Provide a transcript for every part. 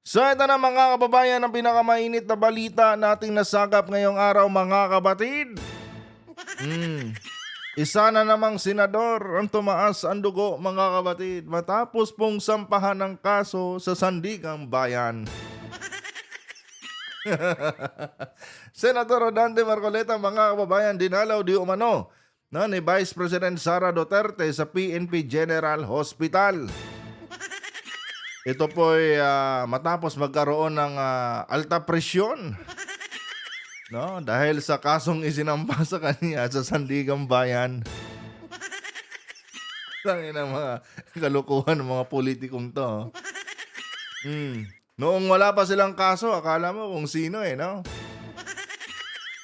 So ito na mga kababayan ang pinakamainit na balita nating nasagap ngayong araw mga kabatid. Isa na namang senador ang tumaas ang dugo mga kabatid matapos pong sampahan ng kaso sa Sandigang Bayan. Senador Rodante Marcoleta mga kababayan dinalaw di umano ni Vice President Sara Duterte sa PNP General Hospital. Ito po ay matapos magkaroon ng alta presyon, no? Dahil sa kasong isinampa sa kanya sa Sandigang Bayan. Tangin ng mga kalukuhan ng mga politikong to. Noong wala pa silang kaso, akala mo kung sino no?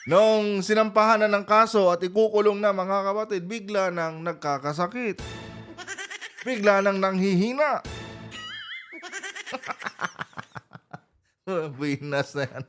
Noong sinampahan na ng kaso at ikukulong na mga kapatid, bigla nang nagkakasakit. Bigla nang nanghihina. Binas na yan.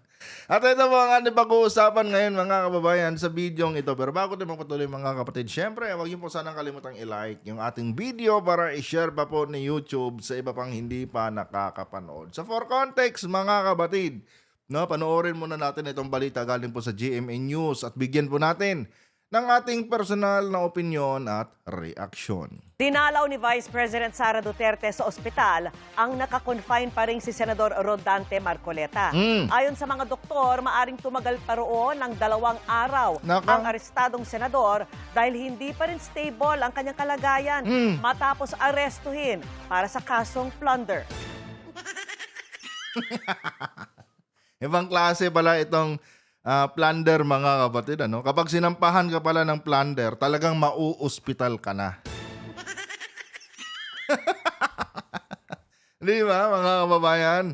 At ito po ang ating pag-uusapan ngayon mga kababayan sa videong ito. Pero bago tayo magpatuloy mga kapatid, syempre huwag niyo po sanang kalimutang i-like yung ating video para i-share pa po ni YouTube sa iba pang hindi pa nakakapanood. So for context mga kapatid, panoorin muna natin itong balita galing po sa GMA News at bigyan po natin ng ating personal na opinyon at reaksyon. Dinalaw ni Vice President Sara Duterte sa ospital ang nakakonfine pa rin si Senador Rodante Marcoleta. Ayon sa mga doktor, maaring tumagal pa roon ng 2 araw ang arestadong senador dahil hindi pa rin stable ang kanyang kalagayan matapos arestuhin para sa kasong plunder. Ibang klase pala itong plunder mga kapatid. Kapag sinampahan ka pala ng plunder, talagang mauospital ka na. Di ba mga kababayan?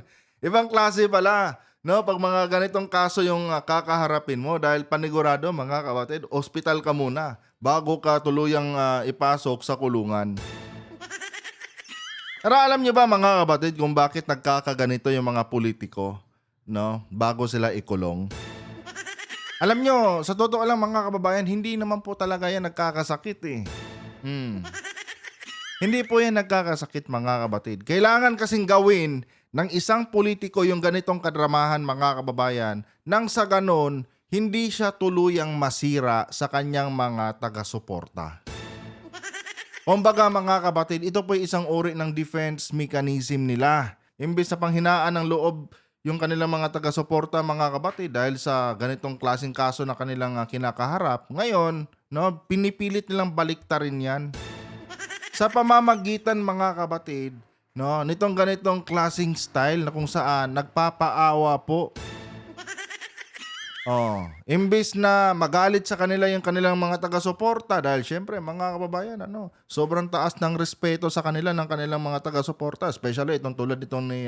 Ibang klase pala. Pag mga ganitong kaso yung kakaharapin mo dahil panigurado mga kapatid, ospital ka muna bago ka tuluyang ipasok sa kulungan. Pero alam niyo ba mga kapatid kung bakit nagkakaganito yung mga politiko bago sila ikulong? Alam nyo, sa totoo lang mga kababayan, hindi naman po talaga yan nagkakasakit Hindi po yan nagkakasakit mga kabatid. Kailangan kasing gawin ng isang politiko yung ganitong kadramahan mga kababayan nang sa ganon, hindi siya tuluyang masira sa kanyang mga taga-suporta. Kumbaga mga kabatid, ito po isang uri ng defense mechanism nila. Imbes na panghinaan ng loob yung kanilang mga taga-suporta mga kabatid dahil sa ganitong klaseng kaso na kanilang kinakaharap. Ngayon, pinipilit nilang baliktarin yan. Sa pamamagitan mga kabatid, nitong ganitong klaseng style na kung saan nagpapaawa po. Imbes na magalit sa kanila yung kanilang mga taga-suporta dahil syempre mga kababayan, sobrang taas ng respeto sa kanila ng kanilang mga taga-suporta, especially itong tulad nitong ni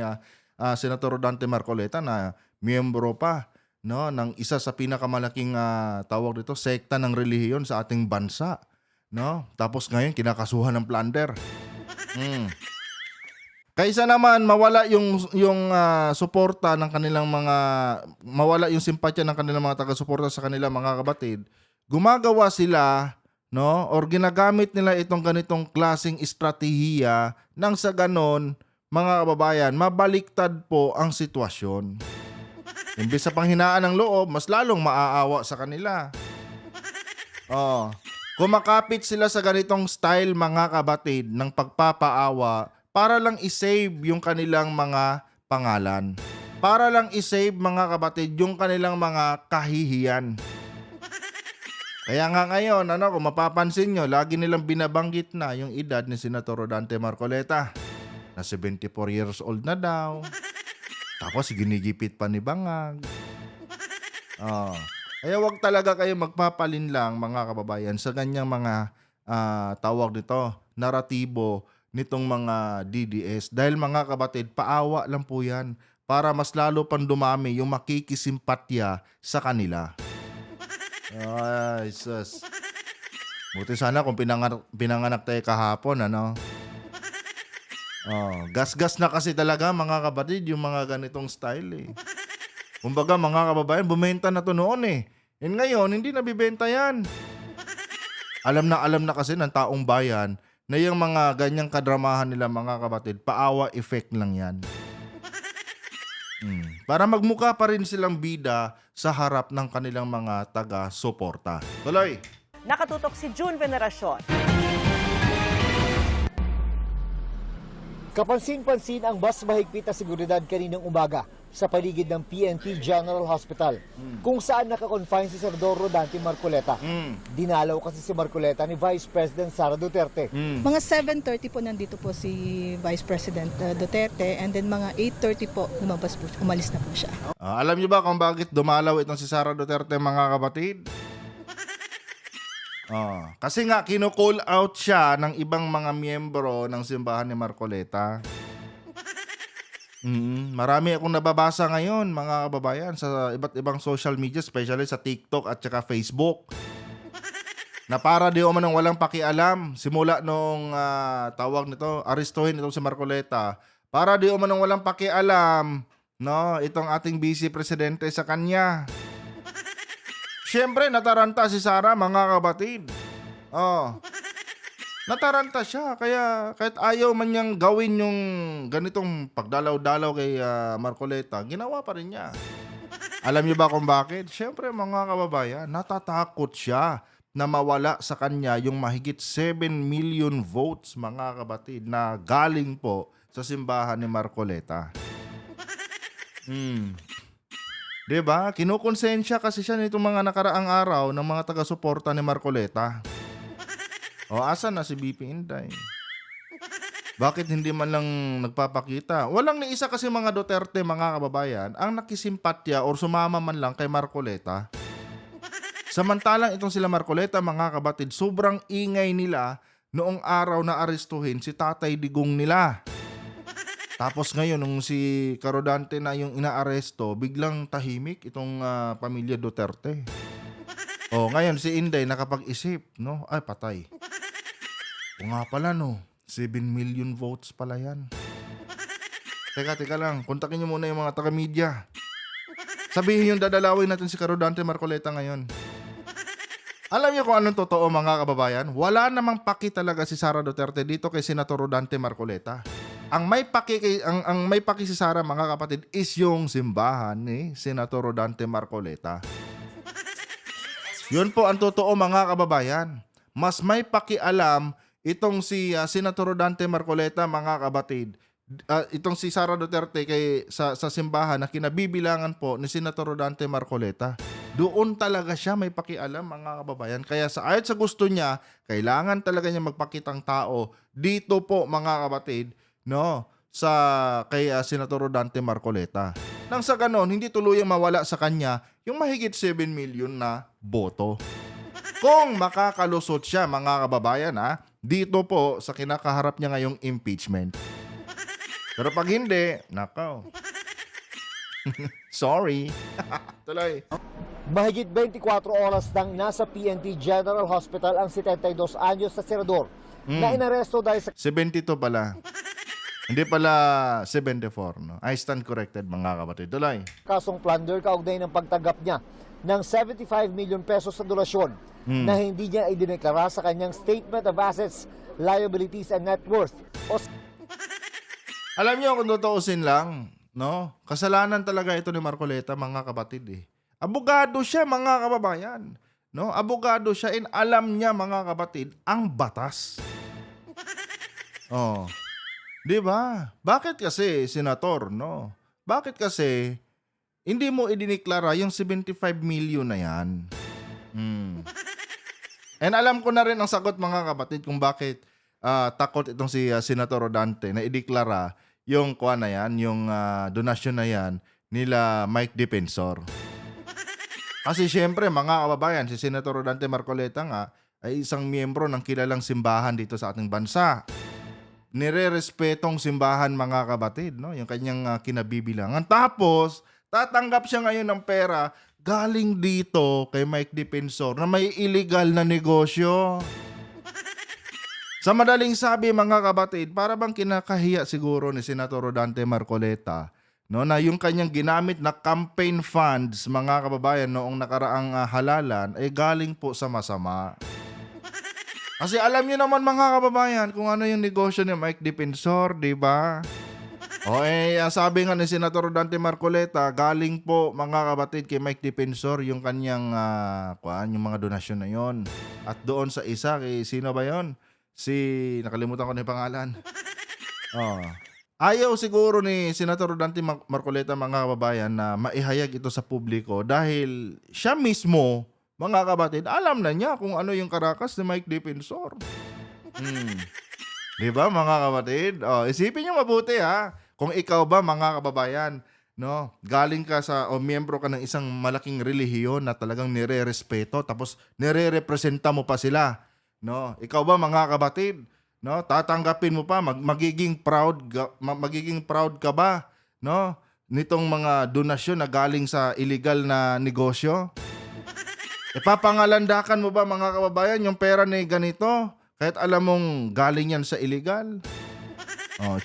Senator Rodante Marcoleta na miyembro pa ng isa sa pinakamalaking tawag dito sekta ng relihiyon sa ating bansa. Tapos ngayon kinakasuhan ng plunder. Kaysa naman mawala yung suporta ng kanilang mawala yung simpatya ng kanilang mga taga-suporta sa kanilang mga kabatid, gumagawa sila or ginagamit nila itong ganitong klaseng estratehiya nang sa ganon mga kababayan, mabaliktad po ang sitwasyon. Imbes sa panghinaan ng loob, mas lalong maaawa sa kanila. Kumakapit sila sa ganitong style mga kabatid ng pagpapaawa para lang isave yung kanilang mga pangalan. Para lang isave mga kabatid yung kanilang mga kahihiyan. Kaya nga ngayon, kung mapapansin nyo, lagi nilang binabanggit na yung edad ni Senator Rodante Marcoleta. Na 74 years old na daw. Tapos ginigipit pa ni Bangag. Kaya wag talaga kayo magpapalinlang mga kababayan sa ganyang mga tawag nito, naratibo nitong mga DDS. Dahil mga kabatid, paawa lang po yan para mas lalo pang dumami yung makikisimpatya sa kanila. Ay, sus. Buti sana kung pinanganak tayo kahapon, gas-gas na kasi talaga mga kapatid yung mga ganitong style Kumbaga mga kababayan, bumenta na to noon And ngayon, hindi nabibenta yan. Alam na kasi ng taong bayan na yung mga ganyang kadramahan nila mga kapatid, paawa effect lang yan. Para magmukha pa rin silang bida sa harap ng kanilang mga taga-suporta. Tuloy! Nakatutok si June Veneracion. Kapansin-pansin ang mas mahigpit na seguridad kaninang umaga sa paligid ng PNP General Hospital kung saan nakakonfine si Senador Rodante Marcoleta. Dinalaw kasi si Marcoleta ni Vice President Sara Duterte. Mga 7:30 po nandito po si Vice President Duterte, and then mga 8:30 po lumabas po, umalis na po siya. Alam niyo ba kung bakit dumalaw itong si Sara Duterte, mga kapatid? Kasi nga kino-call out siya ng ibang mga miyembro ng simbahan ni Marcoleta. Marami akong nababasa ngayon, mga kababayan, sa iba't ibang social media, especially sa TikTok at saka Facebook, na para di umanong walang pakialam simula nung tawag nito, arestuhin itong si Marcoleta, para di umanong walang pakialam, no, itong ating vice presidente sa kanya. Siyempre, nataranta si Sara, mga kapatid. Nataranta siya. Kaya kahit ayaw man niyang gawin yung ganitong pagdalaw-dalaw kay Marcoleta, ginawa pa rin niya. Alam niyo ba kung bakit? Siyempre, mga kababayan, natatakot siya na mawala sa kanya yung mahigit 7 million votes, mga kapatid, na galing po sa simbahan ni Marcoleta. Diba? Kinukonsensya kasi siya nitong mga nakaraang araw ng mga taga-suporta ni Marcoleta. Asan na si BP Inday? Bakit hindi man lang nagpapakita? Walang ni isa kasi mga Duterte, mga kababayan, ang nakisimpatya or sumama man lang kay Marcoleta. Samantalang itong sila Marcoleta, mga kabatid, sobrang ingay nila noong araw na arestuhin si Tatay Digong nila. Tapos ngayon, nung si Rodante na yung inaaresto, biglang tahimik itong pamilya Duterte. Ngayon si Inday nakapag-isip, no? Ay, patay. O nga pala, no? 7 million votes pala yan. Teka lang. Kontakin nyo muna yung mga taga-media. Sabihin yung dadalawin natin si Rodante Marcoleta ngayon. Alam niyo kung anong totoo, mga kababayan? Wala namang paki talaga si Sara Duterte dito kay Senator Rodante Marcoleta. Ang may paki si Sara, mga kapatid, is yung simbahan ni Senator Rodante Marcoleta. Yun po ang totoo, mga kababayan. Mas may pakialam itong si Senator Rodante Marcoleta, mga kapatid, itong si Sara Duterte sa simbahan na kinabibilangan po ni Senator Rodante Marcoleta. Doon talaga siya may pakialam, mga kababayan. Kaya ayon sa gusto niya, kailangan talaga niya magpakitang tao dito po, mga kapatid, no, kay Senator Rodante Marcoleta. Nang sa ganon, hindi tuluyang mawala sa kanya yung mahigit 7 million na boto. Kung makakalusot siya, mga kababayan, dito po sa kinakaharap niya ngayong impeachment. Pero pag hindi, nakaw. Sorry. Tuloy. Mahigit 24 oras nang nasa PNP General Hospital ang 72 anyos na senador na inaresto dahil sa 72 pala. Hindi pala 74, no? I stand corrected, mga kapatid. Tuloy. kasong plunder kaugnay ng pagtanggap niya ng 75 million pesos sa donasyon na hindi niya idineklara sa kanyang Statement of Assets, Liabilities and Net Worth. Alam niyo kung tutuusin lang, no? Kasalanan talaga ito ni Marcoleta, mga kapatid. Abogado siya, mga kababayan. No? Abogado siya and alam niya, mga kapatid, ang batas. Di ba? Bakit kasi, senator, no? Bakit kasi hindi mo idineklara yung 75 million na yan? And alam ko na rin ang sagot, mga kapatid, kung bakit takot itong si Senator Rodante na ideklara yung kuha na yan, yung donasyon na yan nila Mike Defensor. Kasi syempre, mga kababayan, si Senator Rodante Marcoleta nga ay isang miyembro ng kilalang simbahan dito sa ating bansa. Nire-respetong simbahan, mga kapatid, no? Yung kanyang kinabibilangan. Tapos, tatanggap siya ngayon ng pera galing dito kay Mike Defensor na may illegal na negosyo. Sa madaling sabi, mga kapatid, para bang kinakahiya siguro ni Senator Rodante Marcoleta, no, na yung kanyang ginamit na campaign funds, mga kababayan, noong nakaraang halalan ay galing po sa masama. Kasi alam niyo naman, mga kababayan, kung ano yung negosyo ni Mike Defensor, di ba? Sabi nga ni Senator Dante Marcoleta, galing po mga kapatid kay Mike Defensor yung kanyang yung mga donasyon na yon. At doon sa isa kay sino ba yon? Nakalimutan ko na yung pangalan. Oh. Ayaw siguro ni Senator Dante Marcoleta mga kababayan na maihayag ito sa publiko dahil siya mismo, mga kapatid, alam na niya kung ano yung karakas ni Mike Defensor. Di ba mga kapatid? Isipin niyo mabuti ha. Kung ikaw ba mga kababayan, no, galing ka o miyembro ka ng isang malaking relihiyon na talagang nire-respeto tapos nire-representa mo pa sila, no? Ikaw ba mga kapatid, no, tatanggapin mo pa magiging proud ka ba, no, nitong mga donasyon na galing sa illegal na negosyo? Ipapangalandakan mo ba mga kababayan yung pera ni ganito? Kahit alam mong galing yan sa illegal?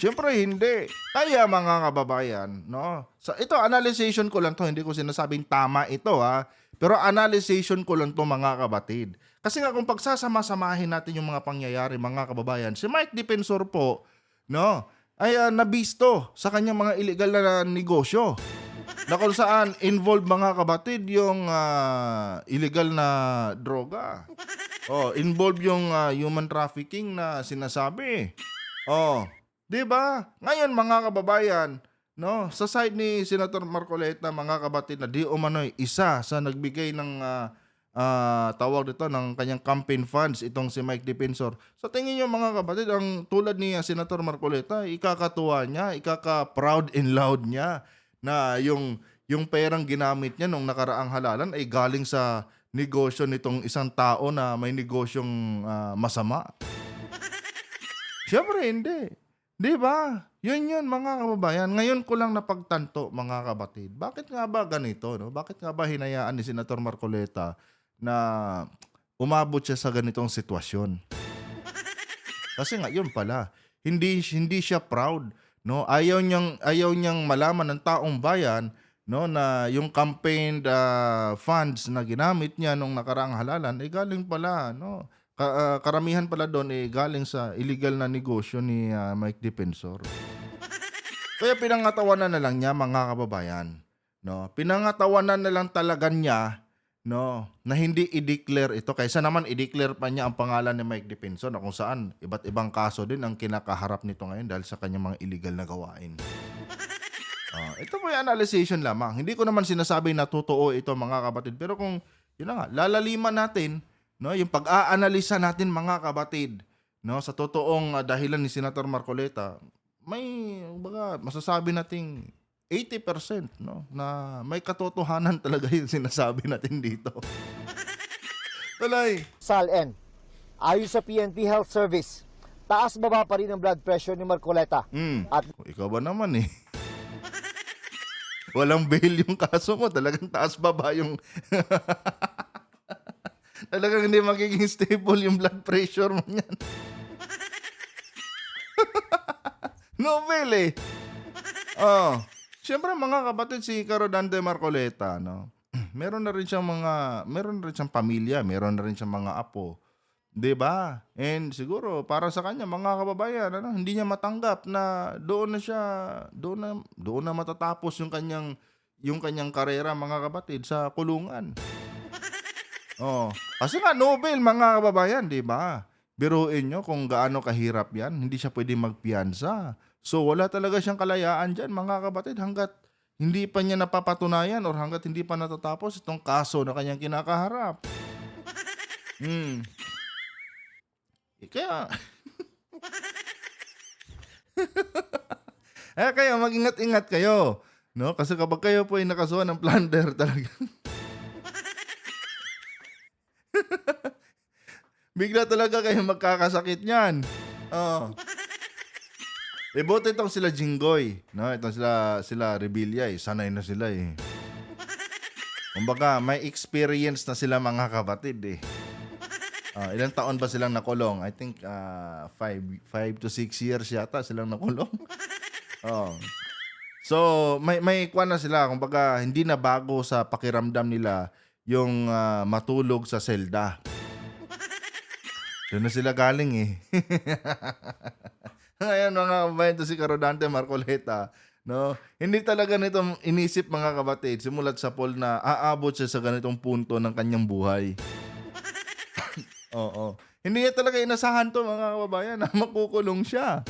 Siyempre hindi. Kaya mga kababayan, no? Ito, analyzation ko lang to. Hindi ko sinasabing tama ito ha. Pero analyzation ko lang to mga kabatid. Kasi nga kung pagsasama-samahin natin yung mga pangyayari mga kababayan, si Mike Defensor po, no, ay nabisto sa kanyang mga illegal na negosyo. Na kung saan involved mga kabatid yung illegal na droga. Involved yung human trafficking na sinasabi. 'Di ba? Ngayon mga kababayan, no, sa side ni Senator Marcoleta mga kabatid na di umano'y isa sa nagbigay ng tawag dito ng kanyang campaign funds itong si Mike Defensor. Sa tingin niyo mga kabatid, ang tulad ni Senator Marcoleta, ikakatuwa niya, ikaka-proud and loud niya na yung perang ginamit niya nung nakaraang halalan ay galing sa negosyo nitong isang tao na may negosyong masama. Siyempre hindi. Di ba? Yun mga kababayan. Ngayon ko lang napagtanto mga kabatid. Bakit nga ba ganito? No? Bakit nga ba hinayaan ni Senator Marcoleta na umabot siya sa ganitong sitwasyon? Kasi nga yun pala. Hindi siya proud. No? Ayaw niyang malaman ng taong bayan, no, na yung campaign funds na ginamit niya nung nakaraang halalan ay galing pala, no, karamihan pala doon ay galing sa illegal na negosyo ni Mike Defensor. Kaya pinangatawanan na lang niya mga kababayan, no, pinangatawanan na lang talaga niya, no, na hindi i-declare ito kaysa naman i-declare pa niya ang pangalan ni Mike Defensor na kung saan iba't ibang kaso din ang kinakaharap nito ngayon dahil sa kanyang mga illegal na gawain. Ito po yung analyzation lamang. Hindi ko naman sinasabi na totoo ito mga kabatid. Pero kung yun na nga, lalaliman natin, no, yung pag-aanalisa natin mga kabatid, no, sa totoong dahilan ni Senator Marcoleta, may masasabi nating 80%, no, na may katotohanan talaga yung sinasabi natin dito. Tuloy. Sal-N, ayon sa PNP Health Service, taas-baba pa rin ang blood pressure ni Marcoleta. At ikaw ba naman eh? Walang bail yung kaso mo. Talagang taas-baba yung... Talagang hindi magiging stable yung blood pressure mo niyan. No bail eh. Siyempre mga kapatid, si Caro Dante Marcoleta, no? Meron na rin siyang pamilya, meron na rin siyang mga apo. 'Di ba? And siguro para sa kanya mga kababayan, hindi niya matanggap na doon na matatapos yung kanyang karera mga kapatid sa kulungan. Kasi nga Nobel mga kababayan, 'di ba? Biruin nyo kung gaano kahirap 'yan, hindi siya pwedeng magpiyansa. So wala talaga siyang kalayaan diyan mga kapatid hangga't hindi pa niya napapatunayan or hangga't hindi pa natatapos itong kaso na kanyang kinakaharap. Kaya kaya mag-ingat-ingat kayo, no? Kasi kapag kayo po ay nakasuhan ng plunder talaga. Bigla talaga kayo magkakasakit niyan. Buti itong sila Jinggoy, no? Itong sila Rebilla, sanay na sila eh. Kumbaga, may experience na sila mga kapatid eh. Ilang taon ba silang nakulong? I think 5 to 6 years yata silang nakulong. So, may kuwan na sila. Kumbaga, hindi na bago sa pakiramdam nila yung matulog sa selda. Doon na sila galing eh. Ngayon mga kababayan, to si Rodante Marcoleta, no? Hindi talaga nito inisip mga kapatid, simulat sa poll na aabot siya sa ganitong punto ng kanyang buhay. Oo. Hindi niya talaga inasahan to mga kababayan na makukulong siya.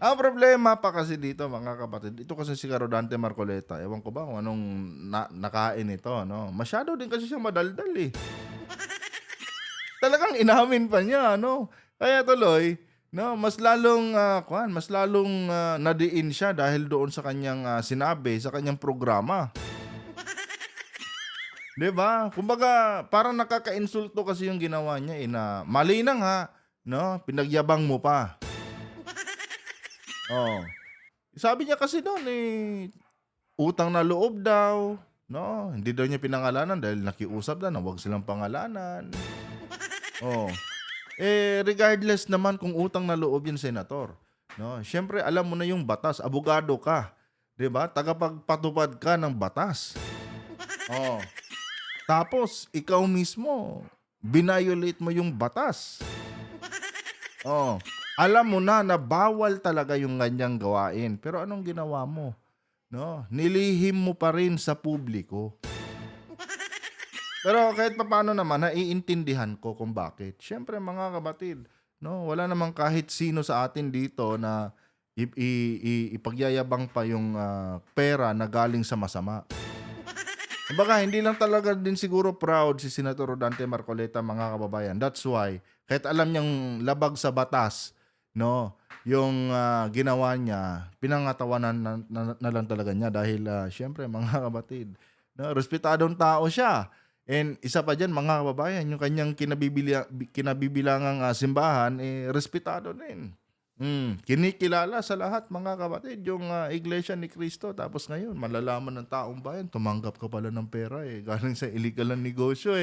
Ang problema pa kasi dito mga kapatid, ito kasi si Rodante Marcoleta, ewan ko ba kung anong nakain ito, no? Masyado din kasi siya madaldal eh. Talagang inamin pa niya, no? Kaya tuloy, no, mas lalong nadiin siya dahil doon sa kanyang sinabi sa kanyang programa. 'Di ba? Kumbaga, parang nakaka-insulto kasi yung ginawa niya na mali na nga, no? Pinagyabang mo pa. Oh. Sabi niya kasi doon utang na loob daw, no? Hindi daw niya pinangalanan dahil nakiusap na wag silang pangalanan. Oh. Regardless naman kung utang na loob yung senator, no? Syempre alam mo na yung batas, abogado ka, 'di ba? Tagapagpatupad ka ng batas. Oh. Tapos ikaw mismo binayolate mo yung batas. Oh. Alam mo na bawal talaga yung ganyang gawain. Pero anong ginawa mo? No? Nilihim mo pa rin sa publiko. Pero kahit papaano naman, naiintindihan ko kung bakit. Siyempre mga kapatid, no, wala namang kahit sino sa atin dito na ipagyayabang pa yung pera na galing sa masama. Kumbaga, hindi lang talaga din siguro proud si Senator Rodante Marcoleta mga kababayan. That's why, kahit alam niyang labag sa batas, no, yung ginawa niya, pinangatawanan na lang talaga niya dahil syempre mga kapatid, no, respetadong tao siya. And isa pa dyan mga kababayan, yung kanyang kinabibilangang simbahan, respetado din. Kinikilala sa lahat mga kapatid yung Iglesia ni Cristo. Tapos ngayon, malalaman ng taong bayan, tumanggap ka pala ng pera galing sa illegal na negosyo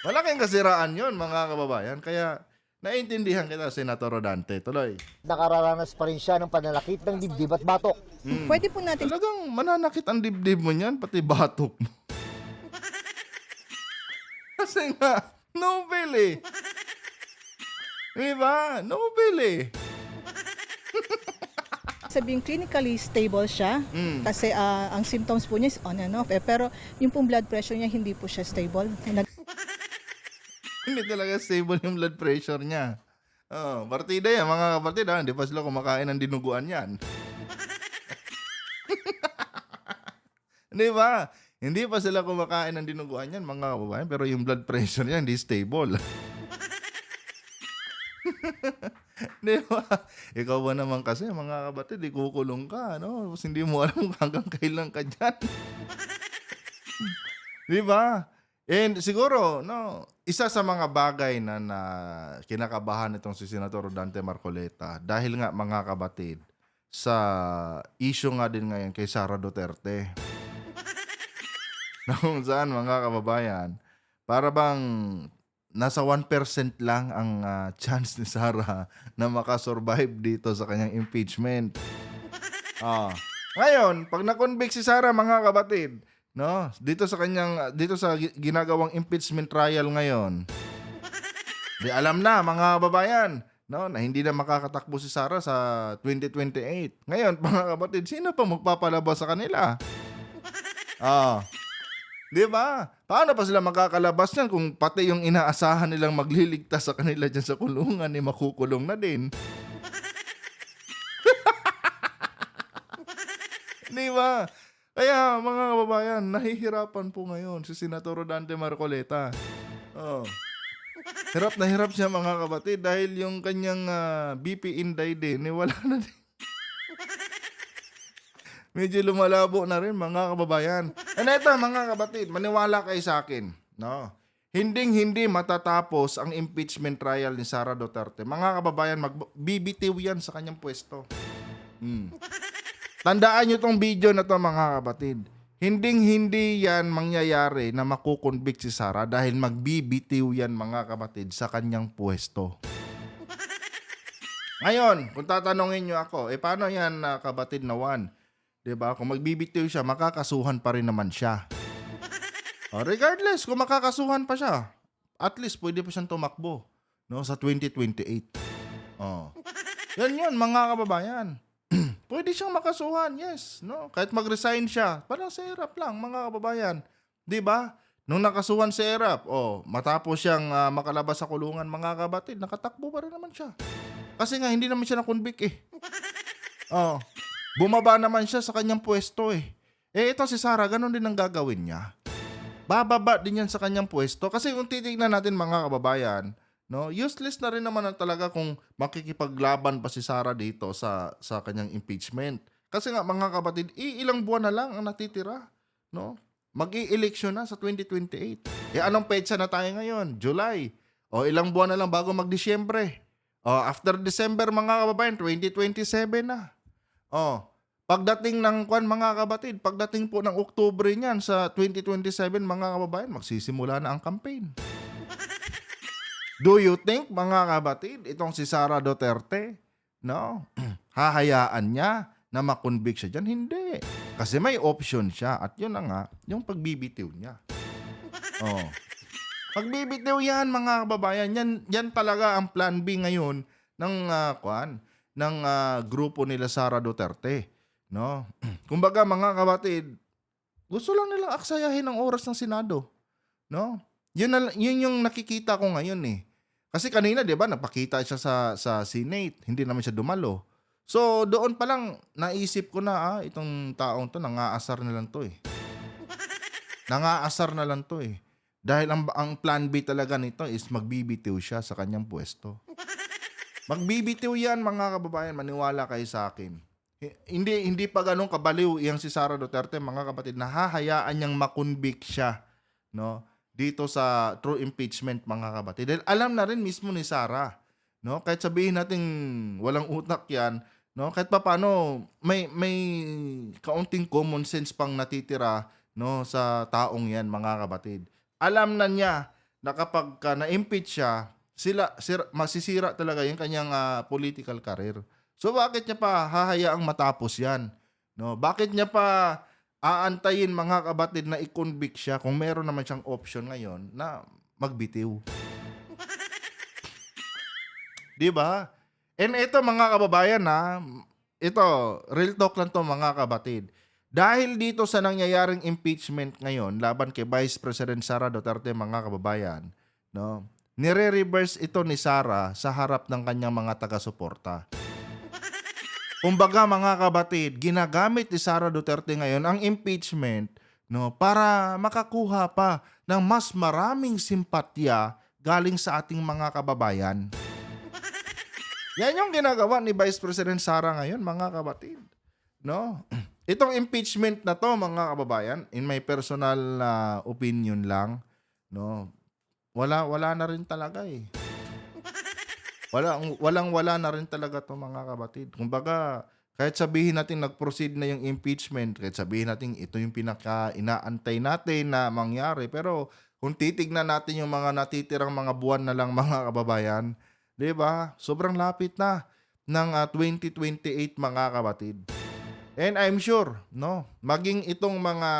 Malaking kasiraan yon mga kababayan. Kaya naiintindihan kita, Senator Rodante. Tuloy. Nakararanas pa rin siya ng pananakit ng dibdib at batok. Pwede po natin Talagang mananakit ang dibdib mo niyan, pati batok mo. Kasi nga, Nobel Diba? Nobel sabing clinically stable siya kasi ang symptoms po niya is on and off. Pero yung pong blood pressure niya hindi po siya stable. Hindi talaga stable yung blood pressure niya. Partida yan mga kapatid. Hindi pa sila kumakain ng dinuguan yan. Di ba? Hindi pa sila kumakain ng dinuguan yan mga kababayan. Pero yung blood pressure niya hindi stable. Di ba? Ikaw ba naman kasi mga kapatid, ikukulong ka, no? Tapos hindi mo alam hanggang kailan ka dyan. Di ba? And siguro, no, isa sa mga bagay na kinakabahan itong si Senator Rodante Marcoleta dahil nga mga kapatid, sa issue nga din ngayon kay Sara Duterte. Kung saan mga kababayan, para bang nasa 1% lang ang chance ni Sara na makasurvive dito sa kanyang impeachment. Ngayon, pag na-convict si Sara mga kapatid, no, dito sa ginagawang impeachment trial ngayon, di alam na mga kababayan, no, na hindi na makakatakbo si Sara sa 2028. Ngayon, mga kapatid, sino pa magpapalabas sa kanila? Di ba? Paano pa sila makakalabas niyan kung pati yung inaasahan nilang magliligtas sa kanila dyan sa kulungan makukulong na din? Di ba? Kaya mga kababayan, nahihirapan po ngayon si Senator Rodante Marcoleta. Hirap na hirap siya mga kapatid dahil yung kanyang BP Inday din, wala na din. Medyo lumalabo na rin mga kababayan. And ito mga kapatid, maniwala kayo sa akin, no? Hinding-hindi matatapos ang impeachment trial ni Sara Duterte. Mga kababayan, magbibitiw yan sa kanyang pwesto. Tandaan nyo tong video na to mga kapatid. Hinding-hindi yan mangyayari na makukonvict si Sara dahil magbibitiw yan mga kapatid sa kanyang pwesto. Ngayon, kung tatanungin nyo ako, paano yan kapatid na Juan? Diba? Kung magbibitiw siya, makakasuhan pa rin naman siya. Regardless, kung makakasuhan pa siya, at least pwede pa siyang tumakbo, no, sa 2028. Yan yun, mga kababayan. Pwede siyang makasuhan, yes. No? Kahit mag-resign siya, parang sa ERAP lang, mga kababayan. Di ba? Nung nakasuhan sa ERAP, matapos siyang makalabas sa kulungan, mga kabatid, nakatakbo pa rin naman siya. Kasi nga, hindi naman siya na-convict eh. Bumaba naman siya sa kanyang pwesto eh. Ito si Sara, ganun din ang gagawin niya. Bababa din yan sa kanyang pwesto. Kasi kung titignan natin, mga kababayan, no, useless na rin naman talaga kung makikipaglaban pa si Sara dito sa kanyang impeachment. Kasi nga, mga kapatid, ilang buwan na lang ang natitira. No? Mag-i-election na sa 2028. Anong petsa na tayo ngayon? July. Ilang buwan na lang bago mag-Disyembre. After December, mga kababayan, 2027 na. Pagdating ng mga kabatid, pagdating po ng Oktubre niyan sa 2027, mga kababayan, magsisimula na ang campaign. Do you think, mga kabatid, itong si Sara Duterte, no, hahayaan niya na makonvict siya dyan? Hindi. Kasi may option siya. At yun na nga, yung pagbibitiw niya. Pagbibitiw yan, mga kababayan. Yan talaga ang plan B ngayon ng grupo nila Sara Duterte. No? Kumbaga, mga kabatid, gusto lang nilang aksayahin ang oras ng Senado. No? Yun yung nakikita ko ngayon eh. Kasi kanina, 'di ba, napakita siya sa Senate, hindi naman siya dumalo. So, doon pa lang naisip ko na, itong taong 'to nangaasar na lang 'to eh. Nangaasar na lang 'to eh. Dahil ang plan B talaga nito is magbibitiw siya sa kanyang pwesto. Magbibitiw 'yan, mga kababayan, maniwala kayo sa akin. Hindi pa ganun kabaliw iyang si Sara Duterte, mga kapatid, na hahayaan niyang makonvict siya, no? Dito sa true impeachment, mga kapatid. Dahil alam na rin mismo ni Sara, no? Kahit sabihin natin walang utak 'yan, no? Kahit papaano may kaunting common sense pang natitira, no, sa taong 'yan, mga kapatid. Alam na niya na kapag na-impeach siya, masisira talaga yung kanyang political career. So bakit niya pa hahayaang matapos 'yan? No? Bakit niya pa aantayin, mga kabatid, na i-convict siya kung meron naman siyang option ngayon na magbitiw? 'Di ba? And ito, mga kababayan, ito, real talk lang to, mga kabatid. Dahil dito sa nangyayaring impeachment ngayon laban kay Vice President Sara Duterte, mga kababayan, no, nire-reverse ito ni Sara sa harap ng kanyang mga taga-suporta. Kumbaga, mga kabatid, ginagamit ni Sara Duterte ngayon ang impeachment, no, para makakuha pa ng mas maraming simpatya galing sa ating mga kababayan. Yan yung ginagawa ni Vice President Sara ngayon, mga kabatid. No? Itong impeachment na to, mga kababayan, in my personal opinion lang, no, wala na rin talaga eh. Wala na rin talaga to, mga kabatid. Kumbaga, kahit sabihin natin nag-proceed na yung impeachment, kahit sabihin natin ito yung pinaka-inaantay natin na mangyari, pero kung titignan natin yung mga natitirang mga buwan na lang, mga kababayan, 'di ba? Sobrang lapit na ng 2028, mga kabatid. And I'm sure, no, maging itong mga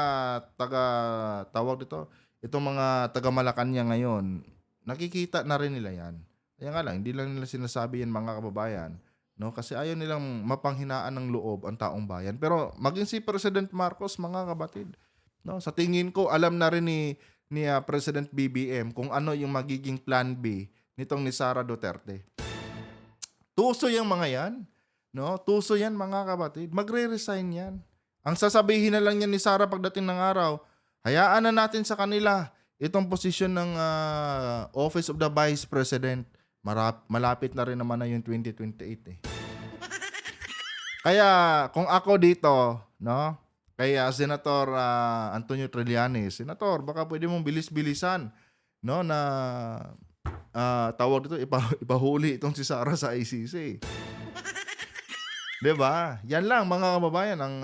itong mga taga-Malacanang ngayon, nakikita na rin nila 'yan. Kaya nga lang, hindi lang nila sinasabi yan, mga kababayan, no? Kasi ayaw nilang mapanghinaan ng loob ang taong bayan. Pero maging si President Marcos, mga kabatid, no? Sa tingin ko, alam na rin ni President BBM kung ano yung magiging plan B nitong ni Sara Duterte. Tuso yung mga yan, no? Tuso yan, mga kabatid. Magre-resign yan. Ang sasabihin na lang yan ni Sara pagdating ng araw, hayaan na natin sa kanila itong posisyon ng Office of the Vice President. Malapit na rin naman na yung 2028 eh. Kaya kung ako dito, no, kaya Senator Antonio Trillanes, Senator, baka pwede mong bilis-bilisan, no, na tawag dito, ipahuli itong si Sara sa ICC. 'Di ba? Yan lang, mga kababayan, ang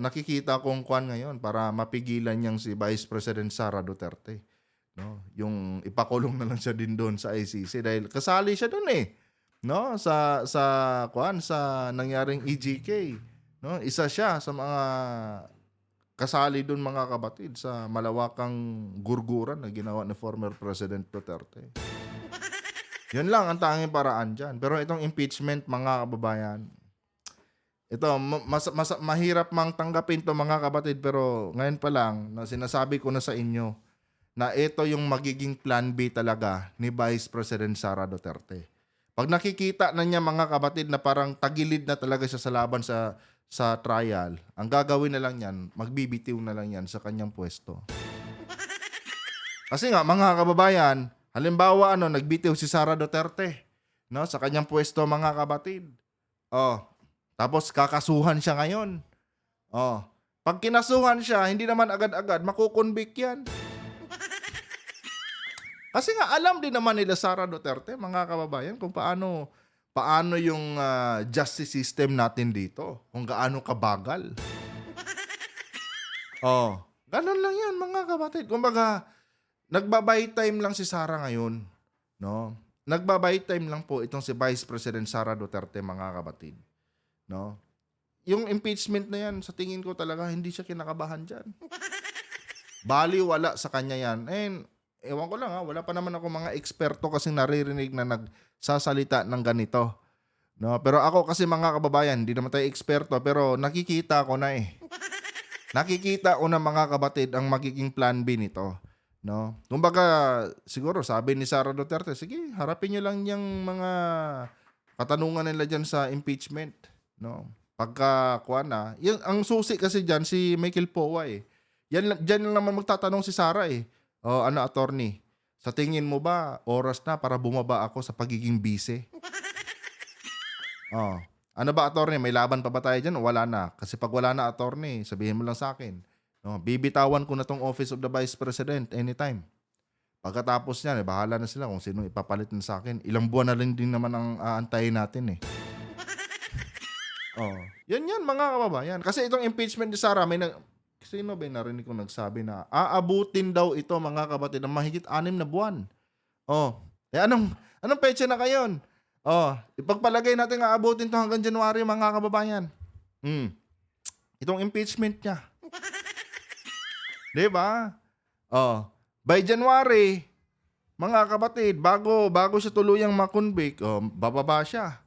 nakikita kong kwan ngayon para mapigilan niyang si Vice President Sara Duterte. No, yung ipakulong na lang siya din doon sa ICC dahil kasali siya doon eh. No, sa nangyaring EJK, no? Isa siya sa mga kasali doon, mga kabatid, sa malawakang gurguran na ginawa ni former President Duterte. Yun lang ang tanging paraan dyan. Pero itong impeachment, mga kababayan, ito, mahirap mang tanggapin to mga kapatid, pero ngayon pa lang, na sinasabi ko na sa inyo, na ito yung magiging plan B talaga ni Vice President Sara Duterte. Pag nakikita na niya mga kapatid na parang tagilid na talaga siya sa laban sa trial, ang gagawin na lang yan, magbibitiw na lang yan sa kanyang pwesto. Kasi nga, mga kababayan, halimbawa, nagbitiw si Sara Duterte, no, sa kanyang pwesto, mga kapatid. Oh, tapos kakasuhan siya ngayon. Oh, pag kinasuhan siya, hindi naman agad-agad makukonvict yan. Kasi nga, alam din naman nila Sara Duterte, mga kababayan, kung paano yung justice system natin dito. Kung gaano kabagal. Oh, ganun lang yan, mga kapatid. Kumbaga, nagbabay time lang si Sara ngayon, no? Nagbabay time lang po itong si Vice President Sara Duterte, mga kapatid, no? Yung impeachment na yan, sa tingin ko talaga hindi siya kinakabahan diyan. Baliwala sa kanya yan. Ewan ko lang wala pa naman ako mga eksperto kasi naririnig na nagsasalita ng ganito, no? Pero ako kasi, mga kababayan, hindi naman tayo eksperto, pero nakikita ko na Nakikita ko na, mga kapatid, ang magiging plan B nito. No? Kumbaga, siguro sabi ni Sara Duterte, sige, harapin niyo lang yung mga katanungan nila diyan sa impeachment, no? Pagka yung ang susi kasi diyan si Michael Poa eh. Diyan lang naman magtatanong si Sara eh. O attorney, sa tingin mo ba oras na para bumaba ako sa pagiging bise? Oh, ano ba, attorney, may laban pa ba tayo diyan o wala na? Kasi pag wala na, attorney, sabihin mo lang sa akin. No, bibitawan ko na tong Office of the Vice President anytime. Pagkatapos niyan, bahala na sila kung sino ipapalit na sa akin. Ilang buwan na rin din naman ang aantayin natin eh. Oh, yan mga kababayan. Kasi itong impeachment ni Sara, sino ba narinig ko nagsabi na aabutin daw ito, mga kapatid, ng mahigit 6 na buwan. Oh, anong petsa na kayon? Oh, ipagpalagay natin aabutin to hanggang January, mga kababayan. Itong impeachment niya. Diba? Oh, by January, mga kapatid, bago siya tuluyang makonvict, bababa siya.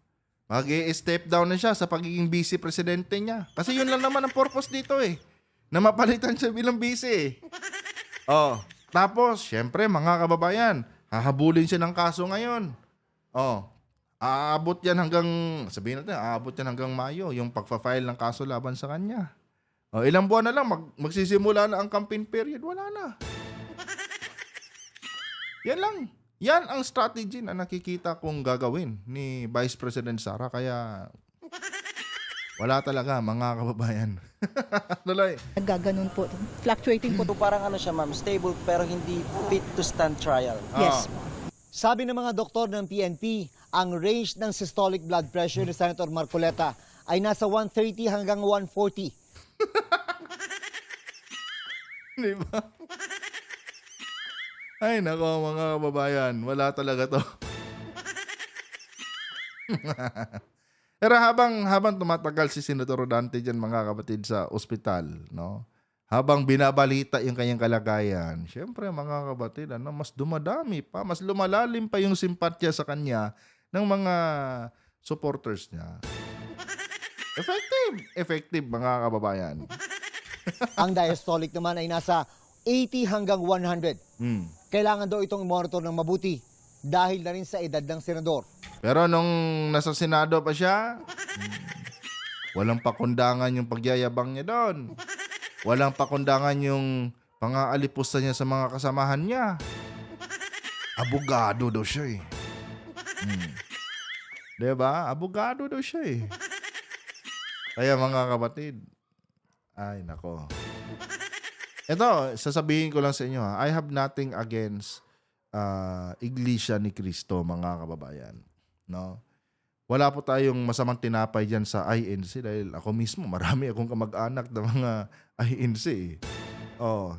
Mag-i-step down na siya sa pagiging vice presidente niya. Kasi yun lang naman ang purpose dito eh. Na mapalitan siya bilang vice eh. Oh, tapos, syempre, mga kababayan, hahabulin siya ng kaso ngayon. Oh, aabot yan hanggang Mayo, yung pagpa-file ng kaso laban sa kanya. Oh, ilang buwan na lang, magsisimula na ang campaign period. Wala na. Yan lang. Yan ang strategy na nakikita kong gagawin ni Vice President Sara. Kaya, wala talaga, mga kababayan. Tuloy. Nagaganon po. Fluctuating po. So parang siya ma'am, stable pero hindi fit to stand trial. Yes. Sabi ng mga doktor ng PNP, ang range ng systolic blood pressure ni Senator Marcoleta ay nasa 130 hanggang 140. Di ba? Ay, nako, mga kababayan. Wala talaga to. Pero habang tumatagal si Senator Rodante dyan, mga kapatid, sa ospital, no? Habang binabalita yung kanyang kalagayan, syempre, mga kapatid, mas dumadami pa, mas lumalalim pa yung simpatya sa kanya ng mga supporters niya. Effective, mga kababayan. Ang diastolic naman ay nasa 80 hanggang 100. Kailangan daw itong monitor ng mabuti dahil na rin sa edad ng senador. Pero nung nasa Senado pa siya, walang pakundangan yung pagyayabang niya doon. Walang pakundangan yung pang-aalipusta niya sa mga kasamahan niya. Abogado daw siya eh. Diba? Abogado daw siya eh. Kaya, mga kapatid, ay nako. Ito, sasabihin ko lang sa inyo I have nothing against Iglesia ni Cristo, mga kababayan. No? Wala po tayong masamang tinapay dyan sa INC dahil ako mismo, marami akong kamag-anak na mga INC.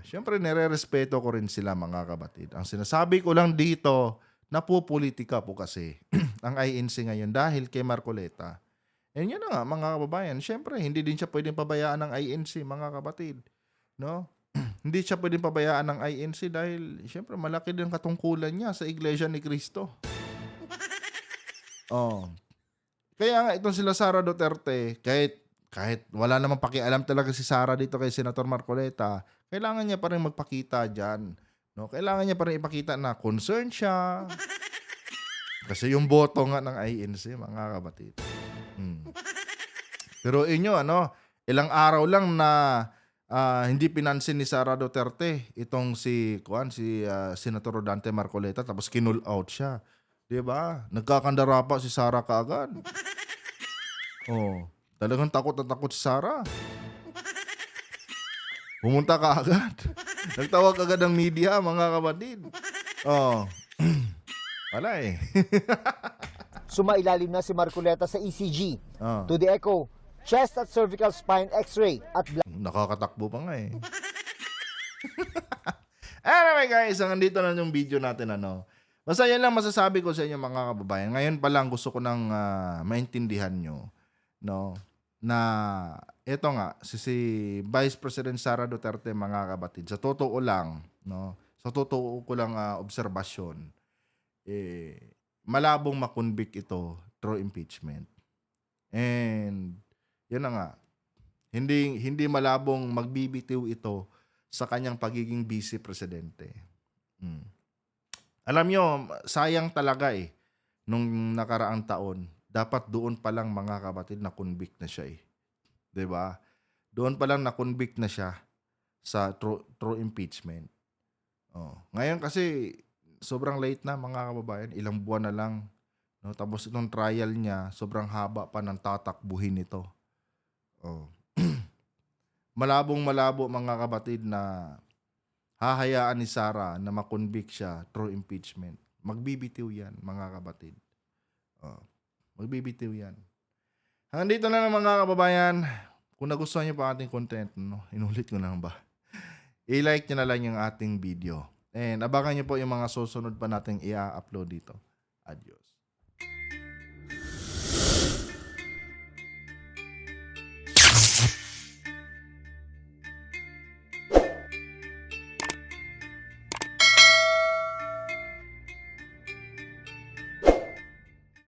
Syempre, nire-respeto ko rin sila, mga kapatid. Ang sinasabi ko lang dito, napupolitika po kasi ang INC ngayon dahil kay Marcoleta. Yan na nga, mga kababayan. Syempre, hindi din siya pwedeng pabayaan ng INC, mga kapatid. No? Hindi siya pwedeng pabayaan ng INC dahil syempre malaki din katungkulan niya sa Iglesia ni Cristo. Oh. Kaya nga itong sila Sara Duterte, kahit wala namang pakialam talaga si Sara dito kay Senator Marcoleta, kailangan niya pa rin magpakita diyan. No, kailangan niya pa rin ipakita na concern siya. Kasi yung boto nga ng INC, mga kapatid. Pero inyo, ilang araw lang na hindi pinansin ni Sara Duterte itong si Senator Rodante Marcoleta, tapos kinull out siya. 'Di ba? Nagkakandara pa si Sara kaagad. Oh, talagang takot na takot si Sara. Pumunta ka agad. Nagtawag agad ng media, mga kapatid. Oh. Wala eh. Sumailalim na si Marcoleta sa ECG. Ah. To the echo, chest at cervical spine x-ray at Nakakatakbo pa nga eh. Anyway guys, hanggang na yung video natin. Basta yan lang masasabi ko sa inyo, mga kababayan. Ngayon pa lang gusto ko nang maintindihan nyo, na ito nga, si Vice President Sara Duterte, mga kapatid, sa totoo lang, sa totoo ko lang obserbasyon, malabong makonvict ito through impeachment. And yan na nga, hindi malabong magbibitiw ito sa kanyang pagiging vice presidente. Alam nyo, sayang talaga nung nakaraang taon, dapat doon pa lang, mga kapatid, na convict na siya 'Di ba? Doon pa lang na convict na siya sa true impeachment. Ngayon kasi sobrang late na, mga kababayan, ilang buwan na lang, tapos itong trial niya, sobrang haba pa ng tatakbuhin nito. Malabong-malabo, mga kapatid, na hahayaan ni Sara na makonvict siya through impeachment. Magbibitiw yan, mga kapatid. Magbibitiw yan. Hanggang dito na lang, mga kababayan. Kung nagustuhan niyo pa ating content, inulit ko na lang ba? I-like niyo na lang yung ating video. And abangan niyo po yung mga susunod pa nating i-upload dito. Adios.